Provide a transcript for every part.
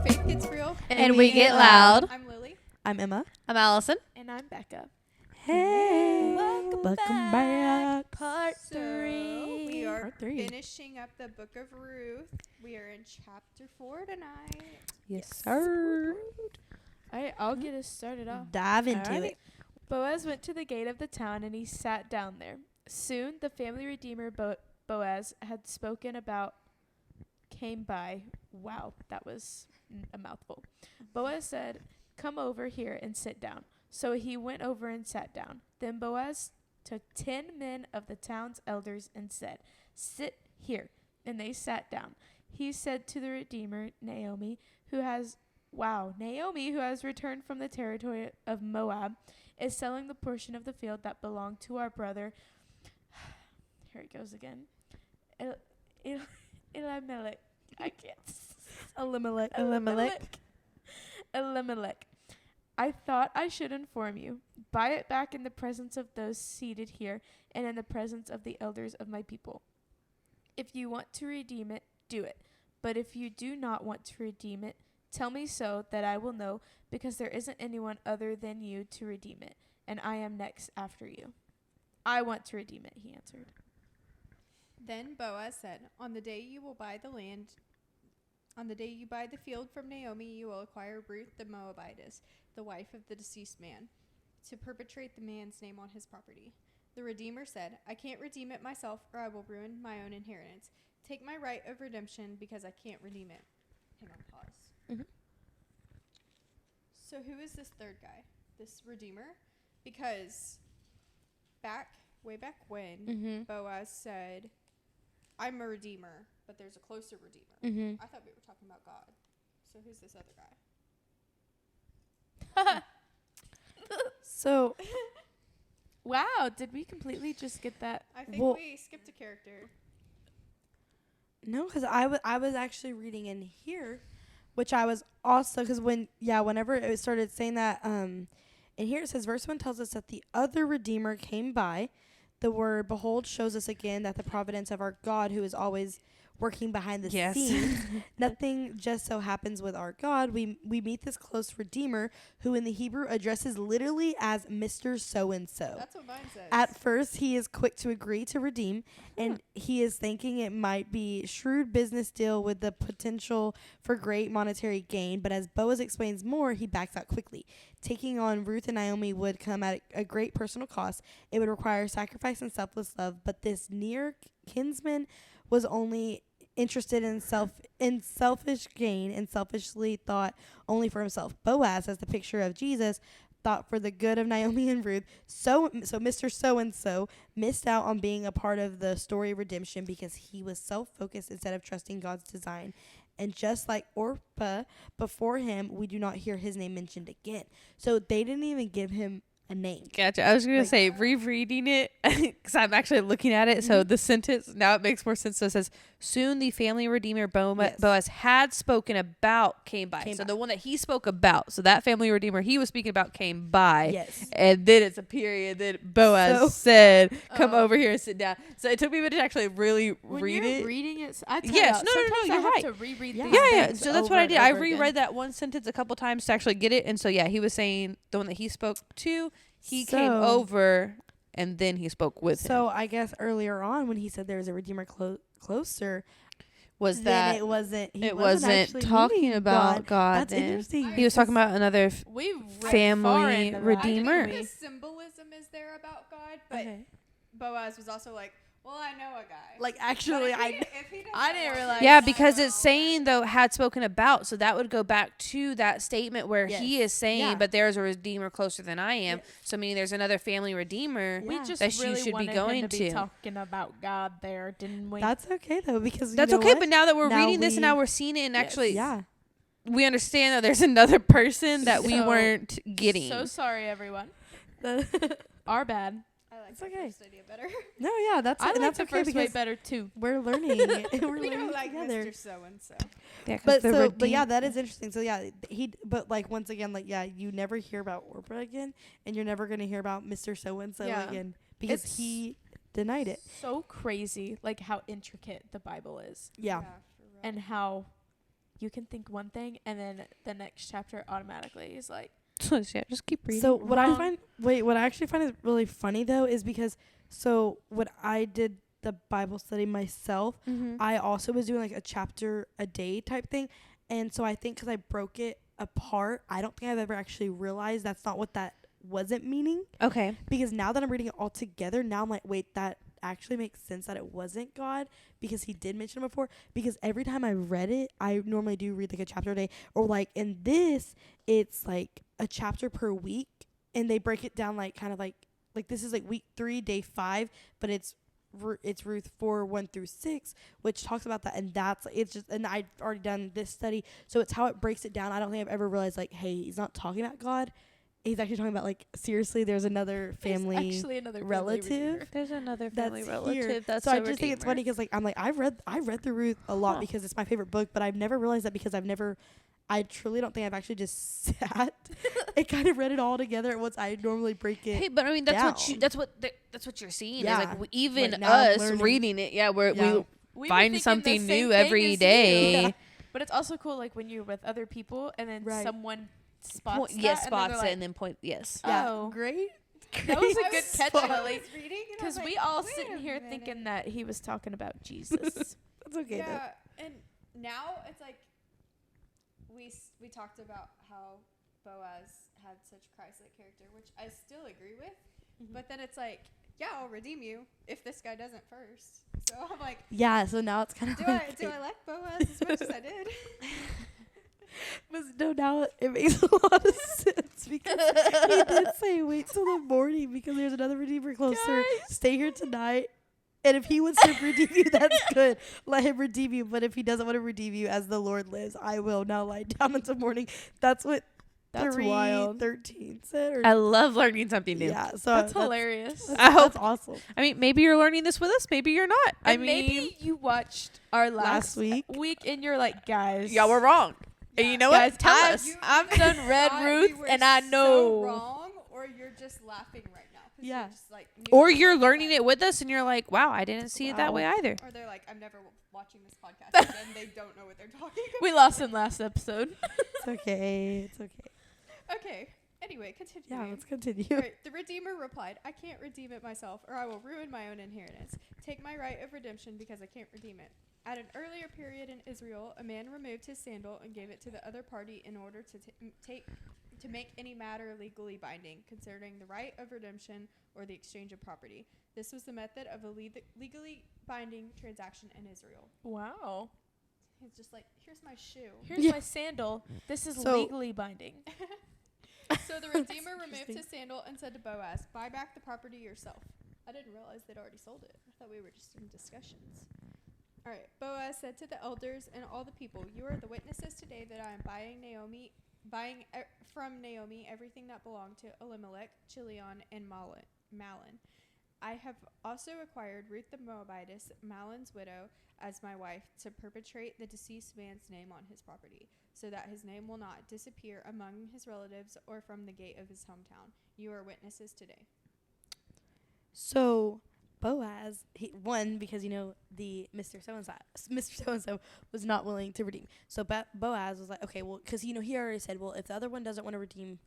faith gets real. And we get loud. I'm Lily. I'm Emma. I'm Allison. And I'm Becca. Hey, Welcome back. Part So, 3. We are Part 3. finishing up the book of Ruth. We are in chapter 4 tonight. Yes, sir. All right, I'll get us started off. Dive into Alrighty. it. Boaz went to the gate of the town and he sat down there. Soon the family redeemer Boaz had spoken about came by. Wow, that was a mouthful. Boaz said, "Come over here and sit down." So he went over and sat down. Then Boaz took 10 men of the town's elders and said, "Sit here." And they sat down. He said to the redeemer, Naomi, who has returned from the territory of Moab, is selling the portion of the field that belonged to our brother. Here it goes again. Elimelech. I can't. Elimelech. I thought I should inform you. Buy it back in the presence of those seated here and in the presence of the elders of my people. If you want to redeem it, do it. But if you do not want to redeem it, tell me so that I will know, because there isn't anyone other than you to redeem it, and I am next after you. I want to redeem it, he answered. Then Boaz said, On the day you buy the field from Naomi, you will acquire Ruth the Moabitess, the wife of the deceased man, to perpetrate the man's name on his property. The Redeemer said, I can't redeem it myself, or I will ruin my own inheritance. Take my right of redemption, because I can't redeem it. Hang on, pause. Mm-hmm. So who is this third guy? This Redeemer? Because way back when, Boaz said, I'm a Redeemer, but there's a closer Redeemer. I thought we were talking about God. So who's this other guy? So, Wow, did we completely just get that? I think Well- we skipped a character. no, because I was actually reading in here, which I was also, because whenever it started saying that, in here it says, verse 1 tells us that the other Redeemer came by. The word behold shows us again that the providence of our God, who is always working behind the scenes. Nothing just so happens with our God. We meet this close Redeemer, who in the Hebrew addresses literally as Mr. So-and-so. That's what mine says. At first, he is quick to agree to redeem, and he is thinking it might be shrewd business deal with the potential for great monetary gain. But as Boaz explains more, he backs out quickly. Taking on Ruth and Naomi would come at a great personal cost. It would require sacrifice and selfless love. But this near kinsman was only interested in selfish gain and selfishly thought only for himself. Boaz, as the picture of Jesus, thought for the good of Naomi and Ruth. So Mr. So-and-so missed out on being a part of the story of redemption because he was self-focused instead of trusting God's design. And just like Orpah before him, we do not hear his name mentioned again. So they didn't even give him a name. Gotcha. I was going to say, rereading it, because I'm actually looking at it. So the sentence, now it makes more sense. So it says, soon the family redeemer Boaz had spoken about came by. So the one that he spoke about, so that family redeemer he was speaking about came by. Yes. And then it's a period that Boaz said, come over here and sit down. So it took me a minute to actually really read it. Reading it, I tell Yes, you, no, sometimes you're I have right. to reread these Yeah. things So that's what over I and did. I over reread again. that one sentence a couple times to actually get it. And so, yeah, he was saying the one that he spoke to, he came over and then he spoke with him. So I guess earlier on when he said there was a Redeemer closer, Was then that it wasn't? He it wasn't actually talking meaning about God That's then. interesting. He was talking about another We read family far into that, redeemer. didn't I we? think the symbolism is there about God, but Boaz was also like, well, I know a guy. Like actually, But if he doesn't I didn't want realize- to, Yeah, I because don't it's know. saying though had spoken about, so that would go back to that statement where he is saying, Yeah. but there's a redeemer closer than I am. Yes. So meaning there's another family redeemer Yeah. We just that really you should be wanted going him to be to. talking about God there, didn't we? That's okay though because That's you know okay, what? but now that we're Now reading this and we- now we're seeing it and actually yeah. we understand that there's another person that we So- weren't getting. So sorry, everyone. Our bad. I like It's the okay. first idea better. No, yeah, that's I and like that's the okay first way because better too. we're learning. We're We learning don't like together. Mr. So-and-so. Yeah, 'cause But the so, but yeah, redeem- that is interesting. So yeah, but like once again, like yeah, you never hear about Orpah again, and you're never gonna hear about Mr. So and So Yeah. again because It's he denied it. So crazy, like how intricate the Bible is, Yeah. For real. and how you can think one thing and then the next chapter automatically is like, Yeah, just keep reading. So what I Wrong. actually find is really funny though is because so when I did the Bible study myself, Mm-hmm. I also was doing like a chapter a day type thing, and so I think because I broke it apart, I don't think I've ever actually realized that's not what that wasn't meaning. Okay. Because now that I'm reading it all together, now I'm like, wait, that actually makes sense that it wasn't God because he did mention it before. Because every time I read it, I normally do read like a chapter a day, or like in this, it's like a chapter per week, and they break it down like kind of like this is like week 3, day 5, but it's Ruth 4:1-6, which talks about that, and that's it's just, and I've already done this study, so it's how it breaks it down. I don't think I've ever realized like, hey, he's not talking about God. He's actually talking about like seriously. There's another family there's actually another family relative. redeemer. There's another family That's relative. here. That's So a I just think it's funny redeemer. because like I'm like I read through Ruth a lot Huh. because it's my favorite book, but I've never realized that because I truly don't think I've actually just sat and kind of read it all together once I normally break it. Hey, but I mean that's down. that's what you're seeing. Yeah. Is like even Like, now I'm us learning. reading it. Yeah, Yeah. We were find thinking something the same new thing every as day. you. But it's also cool like when you're with other people and then Right. someone spots that Yes, and then spots they're it like, and then point. Yes. Yeah, Oh. great. That was a great good catch, spot. Lily. Reading because we all sitting here thinking that he was talking about Jesus. That's okay though. Yeah, and now it's like we talked about how Boaz had such Christ-like character, which I still agree with. But then it's like, yeah, I'll redeem you if this guy doesn't first. So I'm like, Yeah, so now it's kind of do like I like Boaz as much as I did? But no, now it makes a lot of sense because he did say wait till the morning because there's another redeemer closer. Stay here tonight. And if he wants to redeem you, that's good. Let him redeem you. But if he doesn't want to redeem you, as the Lord lives, I will now lie down until morning. That's what That's wild. 3:13 said. Or, I love learning something new. yeah, so That's hilarious. That's, I hope- that's awesome. I mean, maybe you're learning this with us. Maybe you're not. I And mean, maybe you watched our Last week. and you're like, guys, y'all were wrong. And you know guys, what? Tell I've- us. I've done read thought Ruth we were and I so know. wrong, or you're just laughing right now. 'Cause Yeah. you're just like, Or you're learning it with us and you're like, wow, I didn't see it that Wow. way either. Or they're like, I'm never watching this podcast again. They don't know what they're talking about. We lost him last episode. It's okay. It's okay. Okay. Anyway, continue. Yeah, let's continue. Right. The Redeemer replied, I can't redeem it myself, or I will ruin my own inheritance. Take my right of redemption because I can't redeem it. At an earlier period in Israel, a man removed his sandal and gave it to the other party in order to make any matter legally binding concerning the right of redemption or the exchange of property. This was the method of a legally binding transaction in Israel. Wow. He's just like, here's my shoe. Here's Yeah. my sandal. This is So- legally binding. So the Redeemer removed interesting. his sandal and said to Boaz, buy back the property yourself. I didn't realize they'd already sold it. I thought we were just in discussions. All right. Boaz said to the elders and all the people, you are the witnesses today that I am buying from Naomi everything that belonged to Elimelech, Chilion, and Malin. I have also acquired Ruth the Moabitess, Malin's widow, as my wife to perpetrate the deceased man's name on his property, so that his name will not disappear among his relatives or from the gate of his hometown. You are witnesses today. So Boaz, he won because the Mr. So-and-so was not willing to redeem. So Boaz was like, okay, well, because he already said, well, if the other one doesn't want to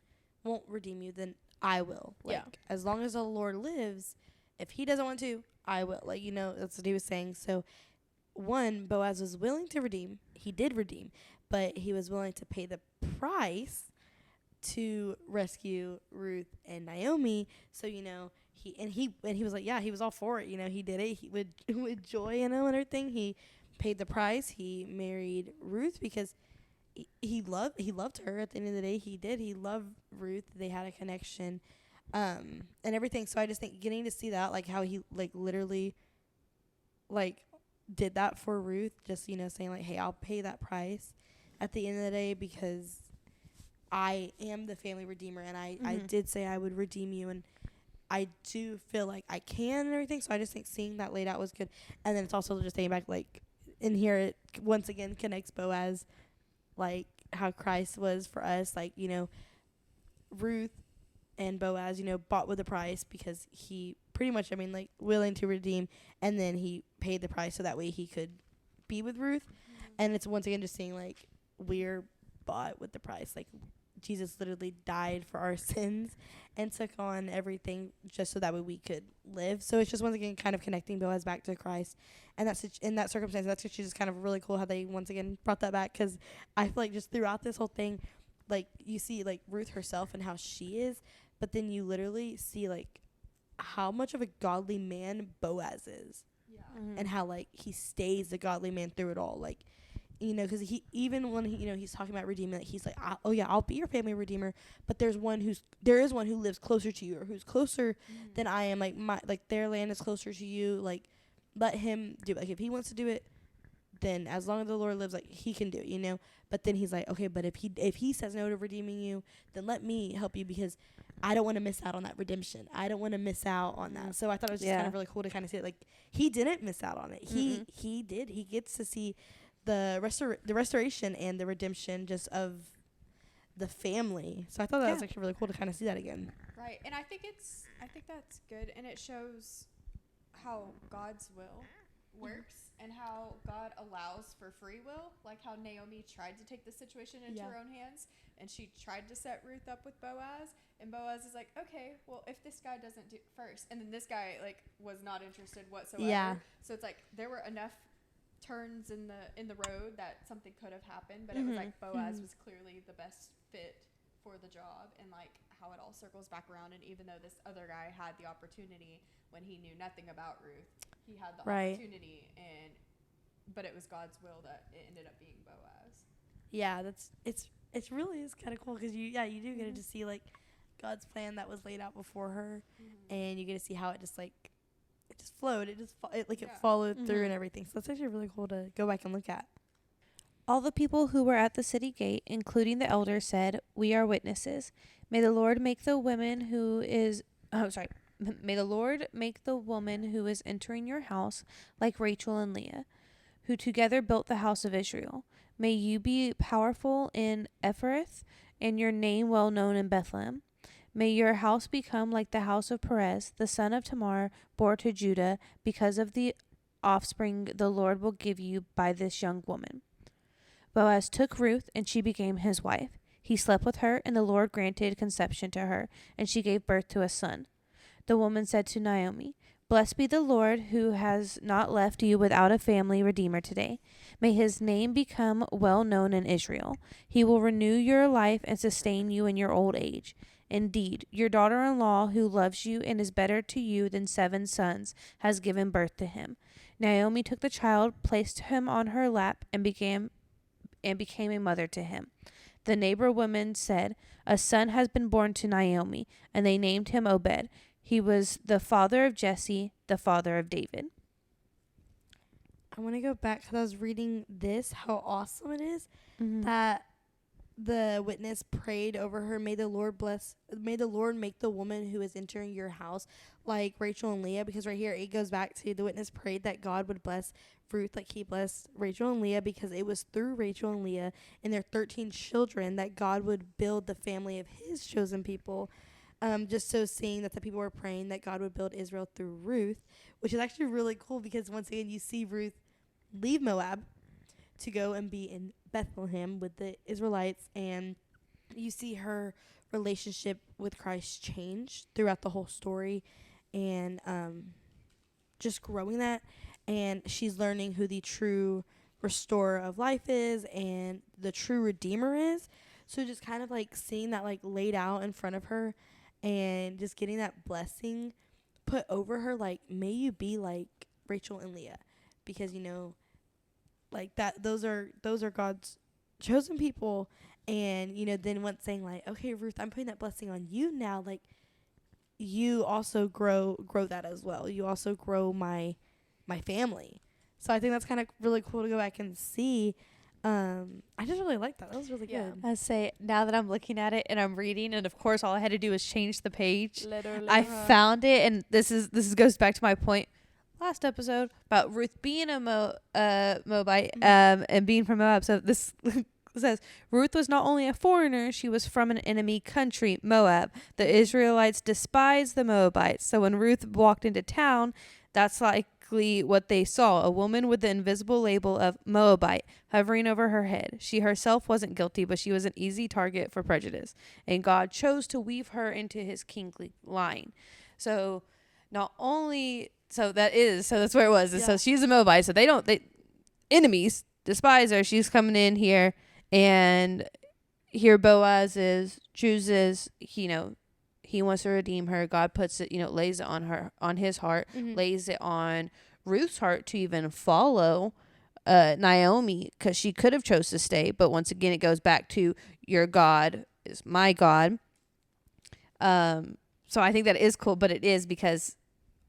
won't redeem you, then I will. Like, Yeah. as long as the Lord lives, if he doesn't want to, I will. Like, that's what he was saying. So Boaz was willing to redeem. He did redeem, but he was willing to pay the price to rescue Ruth and Naomi. So he was like, yeah, he was all for it. He did it. He would with joy, and everything. He paid the price. He married Ruth because he loved her. At the end of the day, he did. He loved Ruth. They had a connection, and everything. So I just think getting to see that, like how he literally did that for Ruth, just saying like, hey, I'll pay that price at the end of the day because I am the family redeemer, and I did say I would redeem you, and I do feel like I can and everything. So I just think seeing that laid out was good. And then it's also just thinking back, like, in here it once again connects Boaz, like how Christ was for us. Like, Ruth and Boaz, bought with a price because he pretty much, willing to redeem, and then he paid the price so that way he could be with Ruth. And it's once again just seeing like we're bought with the price. Like, Jesus literally died for our sins and took on everything just so that way we could live. So it's just once again kind of connecting Boaz back to Christ, and that's in that circumstance. That's just kind of really cool how they once again brought that back, because I feel like just throughout this whole thing, like you see like Ruth herself and how she is, but then you literally see like how much of a godly man Boaz is, and how like he stays a godly man through it all. Like, you know, because he, even when he, you know, he's talking about redeeming, he's like, oh yeah, I'll be your family redeemer, but there is one who lives closer to you, or who's closer than I am. Like their land is closer to you. Like, let him do it. Like, if he wants to do it, then as long as the Lord lives, like, he can do it, you know. But then he's like, okay, but if he says no to redeeming you, then let me help you, because I don't want to miss out on that redemption. I don't want to miss out on that. So I thought it was just kind of really cool to kind of see it. Like, he didn't miss out on it. He did. He gets to see the restoration and the redemption just of the family. So I thought that was actually really cool to kind of see that again. Right. And I think that's good, and it shows how God's will works and how God allows for free will, like how Naomi tried to take the situation into her own hands, and she tried to set Ruth up with Boaz, and Boaz is like, okay, well, if this guy doesn't do first, and then this guy like was not interested whatsoever. So it's like there were enough turns in the road that something could have happened, but it was like Boaz was clearly the best fit for the job, and like how it all circles back around. And even though this other guy had the opportunity when he knew nothing about Ruth, he had the opportunity, but it was God's will that it ended up being Boaz. Yeah, it's really is kind of cool, because you do get to see like God's plan that was laid out before her, and you get to see how it just like it just flowed. It followed through and everything. So that's actually really cool to go back and look at. All the people who were at the city gate, including the elders, said, "We are witnesses. May the Lord make the woman who is May the Lord make the woman who is entering your house like Rachel and Leah, who together built the house of Israel. May you be powerful in Ephrath, and your name well known in Bethlehem. May your house become like the house of Perez, the son of Tamar, bore to Judah, because of the offspring the Lord will give you by this young woman." Boaz took Ruth, and she became his wife. He slept with her, and the Lord granted conception to her, and she gave birth to a son. The woman said to Naomi, "Blessed be the Lord, who has not left you without a family redeemer today. May his name become well known in Israel. He will renew your life and sustain you in your old age. Indeed, your daughter-in-law, who loves you and is better to you than 7 sons, has given birth to him." Naomi took the child, placed him on her lap, and became a mother to him. The neighbor women said, "A son has been born to Naomi," and they named him Obed. He was the father of Jesse, the father of David. I want to go back, because I was reading this, how awesome it is that the witness prayed over her, may the Lord make the woman who is entering your house like Rachel and Leah, because right here it goes back to the witness prayed that God would bless Ruth like he blessed Rachel and Leah, because it was through Rachel and Leah and their 13 children that God would build the family of his chosen people. Just so seeing that the people were praying that God would build Israel through Ruth, which is actually really cool, because once again you see Ruth leave Moab to go and be in Bethlehem with the Israelites, and you see her relationship with Christ change throughout the whole story, and just growing that, and she's learning who the true restorer of life is and the true redeemer is. So just kind of like seeing that like laid out in front of her, and just getting that blessing put over her, like, may you be like Rachel and Leah, because you know, like that those are God's chosen people. And you know, then once saying like, okay, Ruth, I'm putting that blessing on you now, like you also grow that as well. You also grow my family. So I think that's kind of really cool to go back and see. I just really like that. That was really good. I say, now that I'm looking at it and I'm reading, and of course all I had to do was change the page. Literally. I found it, and this goes back to my point last episode about Ruth being a Moabite and being from Moab. So this says, Ruth was not only a foreigner, she was from an enemy country, Moab. The Israelites despised the Moabites. So when Ruth walked into town, that's like exactly what they saw, a woman with the invisible label of Moabite hovering over her head. She herself wasn't guilty, but she was an easy target for prejudice, and God chose to weave her into his kingly line. So not only, so that's where it was. And so she's a Moabite, so they enemies despise her. She's coming in here, and here Boaz chooses, he wants to redeem her. God puts it, lays it on his heart, lays it on Ruth's heart to even follow Naomi, because she could have chose to stay. But once again, it goes back to your God is my God. So I think that is cool, but it is because,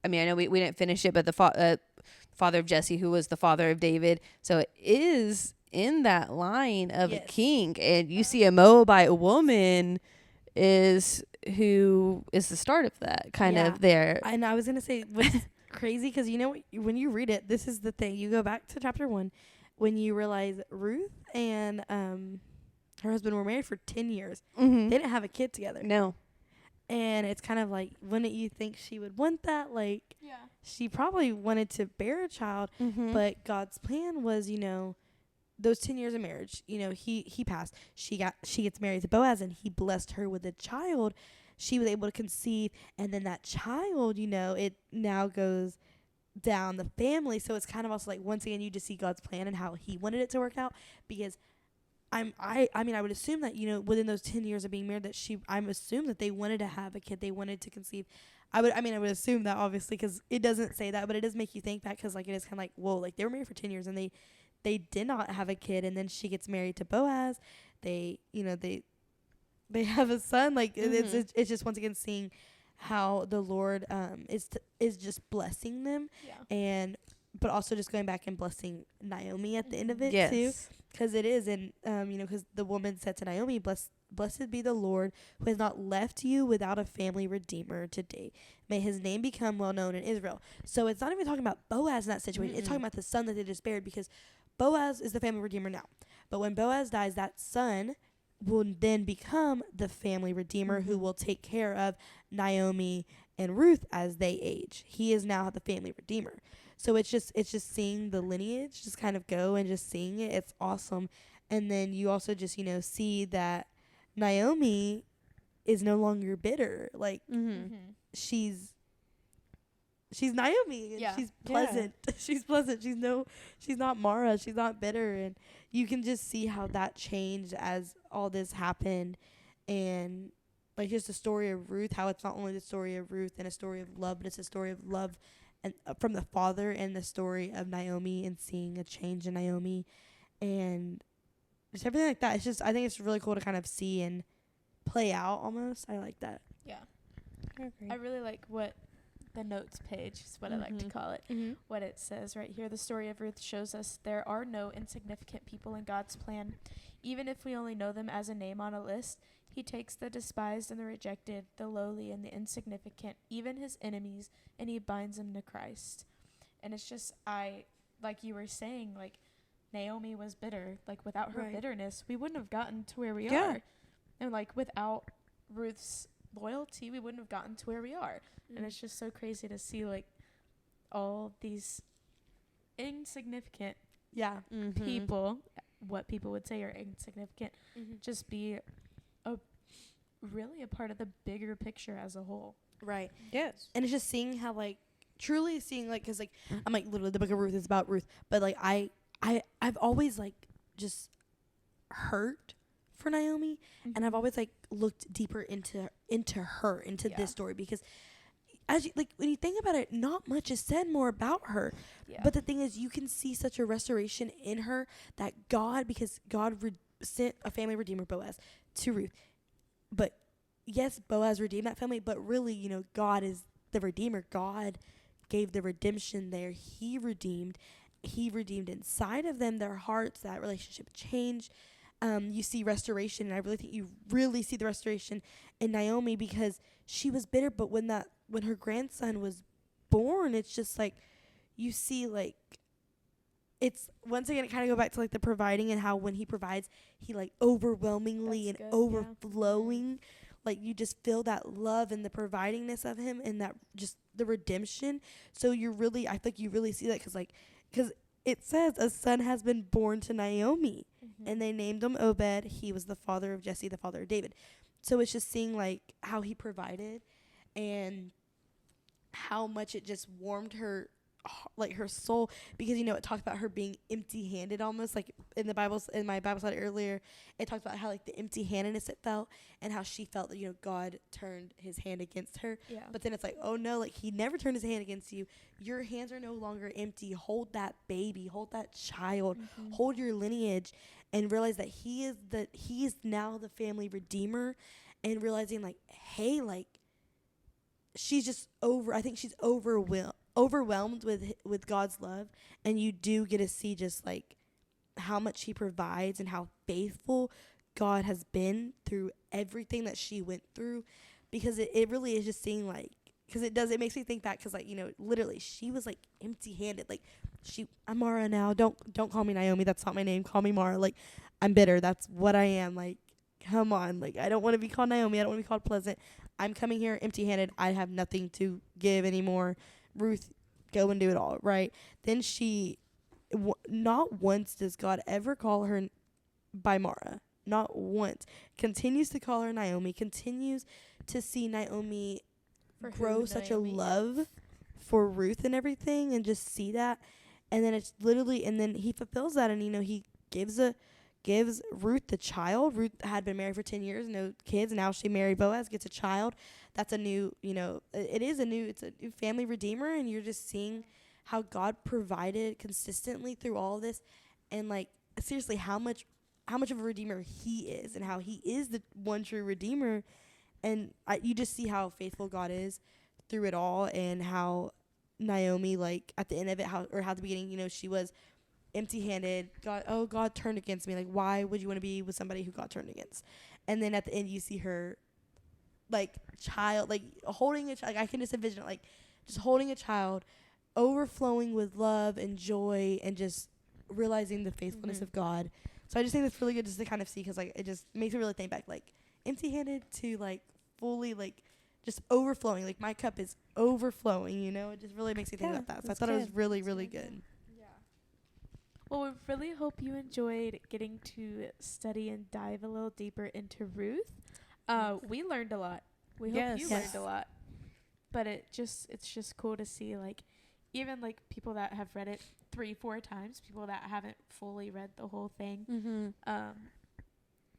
I know we didn't finish it, but the father of Jesse, who was the father of David. So it is in that line of a king, and you see a Moabite woman is who is the start of that kind of there. And I was going to say, what's crazy, because when you read it, this is the thing. You go back to chapter 1, when you realize Ruth and her husband were married for 10 years. They didn't have a kid together. No. And it's kind of like, wouldn't you think she would want that? Like, she probably wanted to bear a child, but God's plan was, those 10 years of marriage, he passed. She gets married to Boaz, and he blessed her with a child. She was able to conceive, and then that child, it now goes down the family. So it's kind of also like, once again, you just see God's plan and how he wanted it to work out, because I would assume that, within those 10 years of being married, that I'm assumed that they wanted to have a kid. They wanted to conceive. I would assume that, obviously, because it doesn't say that, but it does make you think that, because, like, it is kind of like, whoa, like, they were married for 10 years, and they did not have a kid, and then she gets married to Boaz. They have a son. Like, it's just, once again, seeing how the Lord is just blessing them, but also just going back and blessing Naomi at the end of it too. Because it is, and because the woman said to Naomi, Blessed be the Lord, who has not left you without a family redeemer today. May his name become well known in Israel. So it's not even talking about Boaz in that situation. It's talking about the son that they just buried, because Boaz is the family redeemer now. But when Boaz dies, that son will then become the family redeemer, who will take care of Naomi and Ruth as they age. He is now the family redeemer. So it's just seeing the lineage just kind of go, and just seeing it. It's awesome. And then you also just, see that Naomi is no longer bitter. Like, she's Naomi, and she's pleasant. She's pleasant. She's not Mara. She's not bitter. And you can just see how that changed as all this happened. And like, just the story of Ruth, how it's not only the story of Ruth and a story of love, but it's a story of love and from the father, and the story of Naomi, and seeing a change in Naomi, and just everything like that. It's just, I think it's really cool to kind of see and play out almost. I like that. Yeah. I really like what the notes page is what I like to call it. What it says right here. The story of Ruth shows us there are no insignificant people in God's plan. Even if we only know them as a name on a list, he takes the despised and the rejected, the lowly and the insignificant, even his enemies, and he binds them to Christ. And it's just, like you were saying, like, Naomi was bitter. Like, without her bitterness, we wouldn't have gotten to where we are. And, like, without Ruth's loyalty, we wouldn't have gotten to where we are. And it's just so crazy to see, like, all these insignificant people, what people would say are insignificant, just be really a part of the bigger picture as a whole. Right. Yes. And it's just seeing how, like, truly seeing, like, because, like, I'm like, literally, the book of Ruth is about Ruth, but, like, I've always, like, just hurt for Naomi, and I've always, like, looked deeper into this story, because as you, like, when you think about it, not much is said more about her. But the thing is, you can see such a restoration in her that because God sent a family redeemer, Boaz, to Ruth. But yes, Boaz redeemed that family, but really, God is the redeemer. God gave the redemption there. He redeemed inside of them, their hearts. That relationship changed. You see restoration, and I really think you really see the restoration in Naomi, because she was bitter, but when her grandson was born, it's just like, you see, like, it's, once again, it kind of go back to, like, the providing, and how when he provides, he, like, overwhelmingly overflowing, like, you just feel that love and the providingness of him, and that just the redemption. So I think you really see that because it says a son has been born to Naomi, and they named him Obed. He was the father of Jesse, the father of David. So it's just seeing like how he provided and how much it just warmed her, like her soul, because it talks about her being empty-handed almost, like in my Bible study earlier, it talks about how like the empty-handedness it felt and how she felt that God turned his hand against her. Yeah. But then it's like, oh no, like he never turned his hand against you. Your hands are no longer empty. Hold that baby, hold that child, hold your lineage, and realize that he is now the family redeemer, and realizing like, hey, like she's just I think she's overwhelmed with God's love, and you do get to see just like how much he provides and how faithful God has been through everything that she went through, because it really is just seeing like, because it makes me think back, because like literally she was like empty-handed, like I'm Mara now, don't call me Naomi, that's not my name, call me Mara, like I'm bitter, that's what I am, like come on, like I don't want to be called Naomi, I don't want to be called pleasant, I'm coming here empty-handed, I have nothing to give anymore. Ruth, go and do it all, right? Then not once does God ever call her by Mara. Not once. Continues to call her Naomi. Continues to see Naomi grow such a love for Ruth and everything, and just see that. And then it's literally, and then he fulfills that, and he gives Ruth the child. Ruth had been married for 10 years, no kids. Now she married Boaz, gets a child. That's a new, it's a new family redeemer, and you're just seeing how God provided consistently through all of this, and like seriously how much of a redeemer he is, and how he is the one true redeemer, and you just see how faithful God is through it all, and how Naomi, like at the end of it, how at the beginning, she was empty-handed. God turned against me. Like, why would you want to be with somebody who God turned against? And then at the end, you see her, like, child, like, holding a child. Like, I can just envision it, like, just holding a child, overflowing with love and joy, and just realizing the faithfulness of God. So I just think that's really good just to kind of see, because, like, it just makes me really think back, like, empty-handed to, like, fully, like, just overflowing. Like, my cup is overflowing, It just really makes me think about that. So I thought it was really, really good. Well, we really hope you enjoyed getting to study and dive a little deeper into Ruth. We learned a lot. We hope you learned a lot. But it's just cool to see, like, even like people that have read it 3-4 times, people that haven't fully read the whole thing.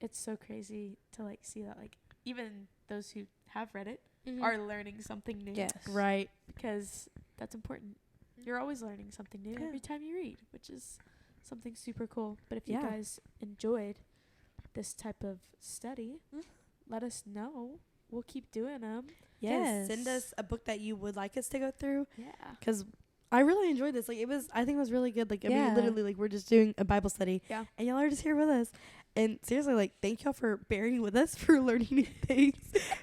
It's so crazy to like see that, like, even those who have read it are learning something new. Yes. Right. Because that's important. You're always learning something new every time you read, which is something super cool. But if you guys enjoyed this type of study, let us know. We'll keep doing them. Yes. Send us a book that you would like us to go through. Yeah. Because I really enjoyed this. Like, I think it was really good. Like, I mean, literally, like, we're just doing a Bible study. Yeah. And y'all are just here with us. And seriously, like, thank y'all for bearing with us for learning new things.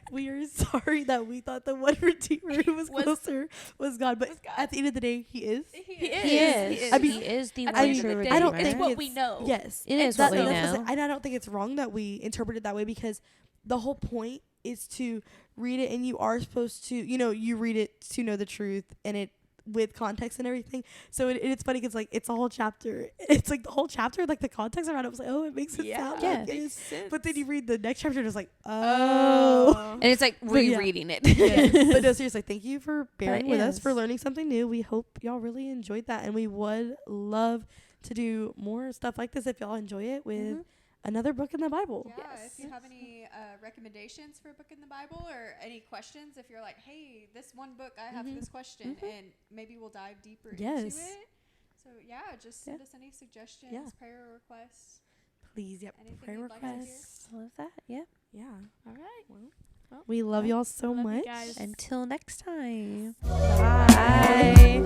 We are sorry that we thought the one Redeemer who was closer was God. But at the end of the day, he is. He is. I mean, he is the one true Redeemer. I don't think it's what we know. Yes. It is what we know. And I don't think it's wrong that we interpret it that way, because the whole point is to read it, and you are supposed to, you read it to know the truth, and it with context and everything. So it's funny because, like, it's a whole chapter. It's like the whole chapter, like the context around it was like, oh, it makes it sound like it is. But then you read the next chapter, and it's like, oh. And it's like rereading it. Yes. But no, seriously, thank you for bearing with us, for learning something new. We hope y'all really enjoyed that, and we would love to do more stuff like this if y'all enjoy it with another book in the Bible. Yeah, if you have any recommendations for a book in the Bible, or any questions, if you're like, hey, this one book, I have this question, and maybe we'll dive deeper into it. So, just send us any suggestions, prayer requests. Please, prayer requests. I love that. Yeah. Yeah. All right. Well, we love y'all so much. Guys. Until next time. Bye.